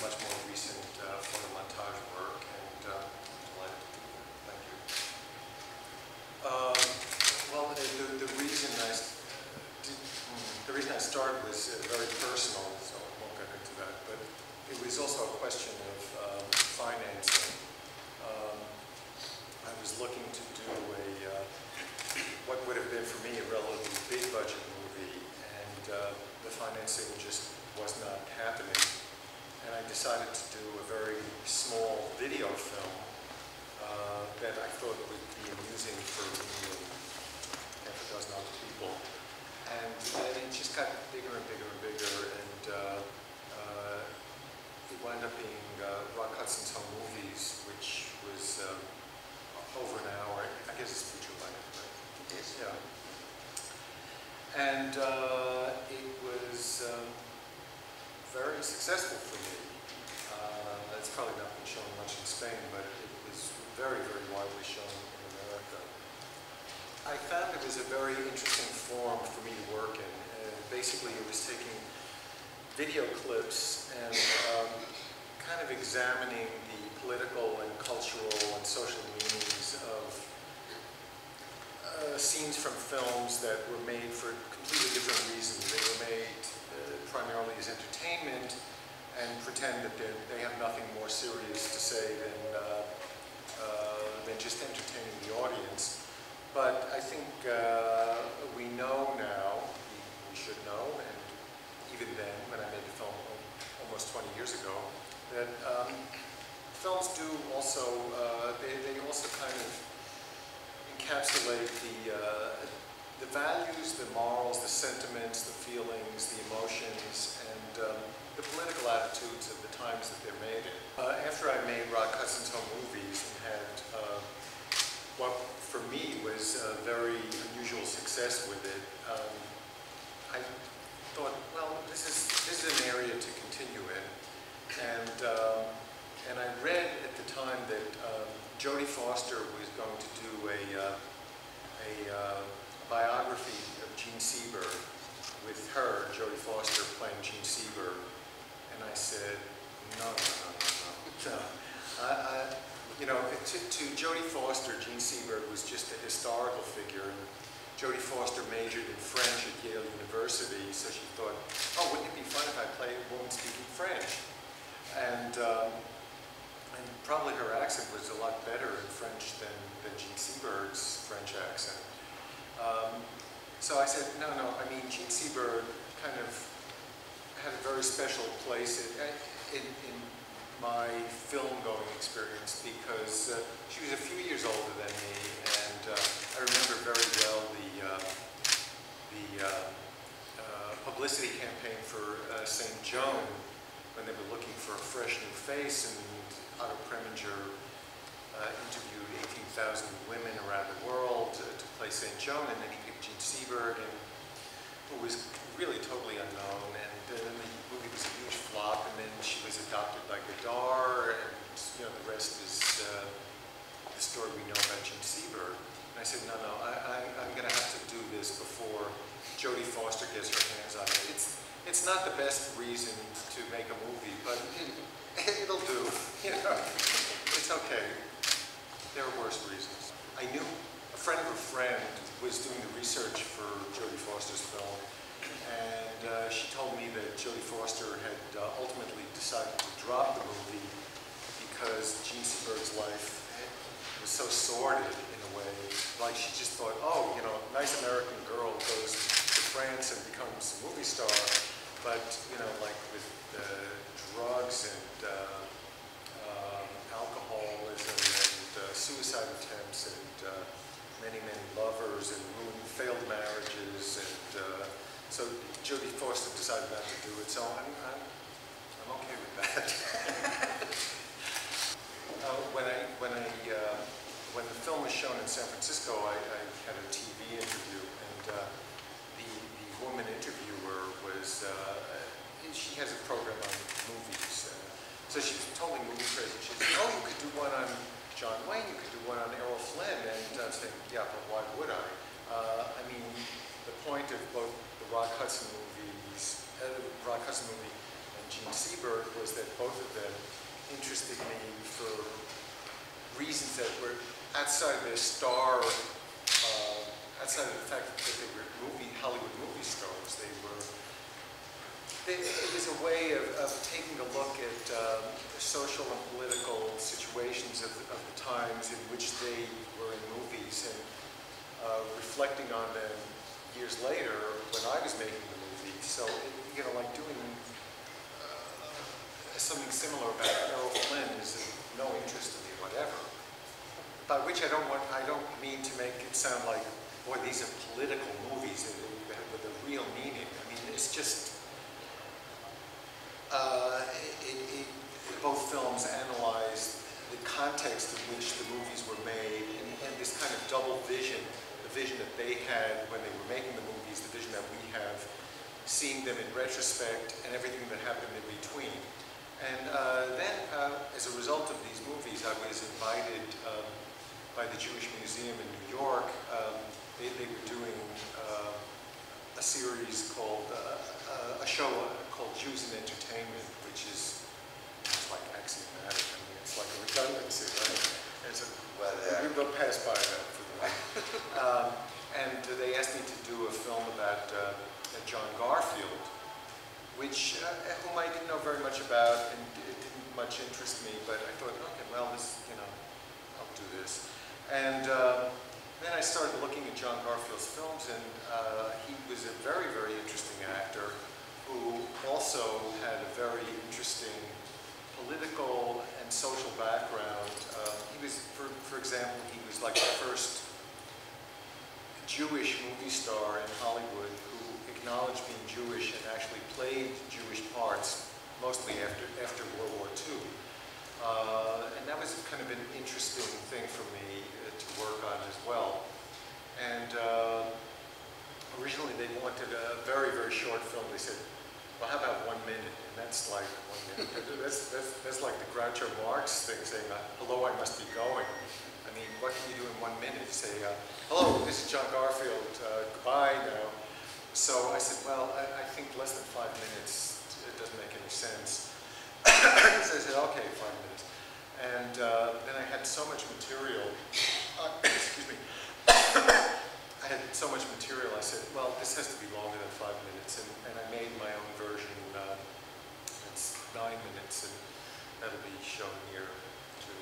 much more recent photomontage work, and delighted to do that. Thank you. Well, the reason I started was very personal, so I won't get into that. But it was also a question of financing. I was looking to do what would have been for me a relatively big budget movie, and the financing just was not happening. And I decided to do a very small video film that I thought would be amusing for me and half a dozen other people. And it just got bigger and bigger and bigger, and it wound up being Rock Hudson's Home Movies, which was over an hour. I guess it's feature length, right? It is. Yeah. And it was very successful for me. It's probably not been shown much in Spain, but it was very, very widely shown in America. I found it was a very interesting form for me to work in. Basically, it was taking video clips and kind of examining the political and cultural and social meanings of scenes from films that were made for completely different reasons. They were made primarily as entertainment and pretend that they have nothing more serious to say than just entertaining the audience. But I think we know now, we should know, and even then, when I made the film almost 20 years ago, that films do also, they also kind of encapsulate the values, the morals, the sentiments, the feelings, the emotions, and the political attitudes of the times that they're made in. After I made Rock Hudson's Home Movies and had what for me was a very unusual success with it, I thought, well, this is an area to continue in, and I read at the time that Jodie Foster was going to do a biography of Gene Seberg with her, Jodie Foster, playing Gene Seberg, and I said, no. You know, to Jodie Foster, Gene Seberg was just a historical figure, and Jodie Foster majored in French at Yale University, so she thought, oh, wouldn't it be fun if I played a woman speaking French? And probably her accent was a lot better in French than Gene Seberg's French accent. So I said, no, I mean, Gene Seberg kind of had a very special place in my film-going experience because she was a few years older than me, and I remember very well the publicity campaign for St. Joan when they were looking for a fresh new face, and Otto Preminger interviewed 18,000 women around the world to play St. Joan, and then he picked Gene Seberg, and who was really totally unknown, and then the movie was a huge flop, and then she was adopted by Godard, and you know, the rest is the story we know about Gene Seberg. And I said, no, I'm going to have to do this before Jodie Foster gets her hands on it. It's not the best reason to make a movie, but it'll do. You know, it's okay. There are worse reasons. I knew a friend of a friend was doing the research for Jodie Foster's film, and she told me that Jodie Foster had ultimately decided to drop the movie because Gene Seberg's life was so sordid in a way. Like, she just thought, oh, you know, nice American girl goes to France and becomes a movie star, but, you know, like with drugs and alcoholism and suicide attempts and many lovers and failed marriages, and so Jodie Foster decided not to do it. So I'm okay with that. When the film was shown in San Francisco, I had a TV interview, and the woman interviewer was she has a program on movies, so she told me movie crazy. She said, "Oh, you could do one on John Wayne, you could do one on Errol Flynn," and I was thinking, yeah, but why would I? I mean, the point of both the Rock Hudson movie and Gene Seberg was that both of them interested me for reasons that were outside their star, outside of the fact that they were Hollywood movie stars. It was a way of taking a look at social and political situations of the times in which they were in movies, and reflecting on them years later when I was making the movie. So, like doing something similar about Errol Flynn is of no interest to me, whatever. By which I don't mean to make it sound like, boy, these are political movies with a real meaning. I mean, it's just, both films analyze the context in which the movies were made, and this kind of double vision, the vision that they had when they were making the movies, the vision that we have seeing them in retrospect, and everything that happened in between. And then, as a result of these movies, I was invited by the Jewish Museum in New York. They were doing a series called, a show called Jews in Entertainment, which is like axiomatic. I mean, it's like a redundancy, right? We'll pass by that for the moment. And they asked me to do a film about John Garfield, which, whom I didn't know very much about, and it didn't much interest me, but I thought, okay, well, this, I'll do this. And then I started looking at John Garfield's films, and he was a very, very interesting actor who also had a very interesting political and social background. He was, for example, he was like the first Jewish movie star in Hollywood who acknowledged being Jewish and actually played Jewish parts, mostly after World War II. And that was kind of an interesting thing for me to work on as well. And originally they wanted a very, very short film. They said, well, how about 1 minute? And that's like 1 minute. That's like the Groucho Marx thing, saying, hello, I must be going. I mean, what can you do in 1 minute? You say, hello, this is John Garfield, goodbye now. So I said, well, I think less than 5 minutes, it doesn't make any sense. So I said, okay, 5 minutes. And then I had so much material, excuse me, I had so much material, I said, well, this has to be longer than 5 minutes, and I made my own version. It's 9 minutes, and that'll be shown here too.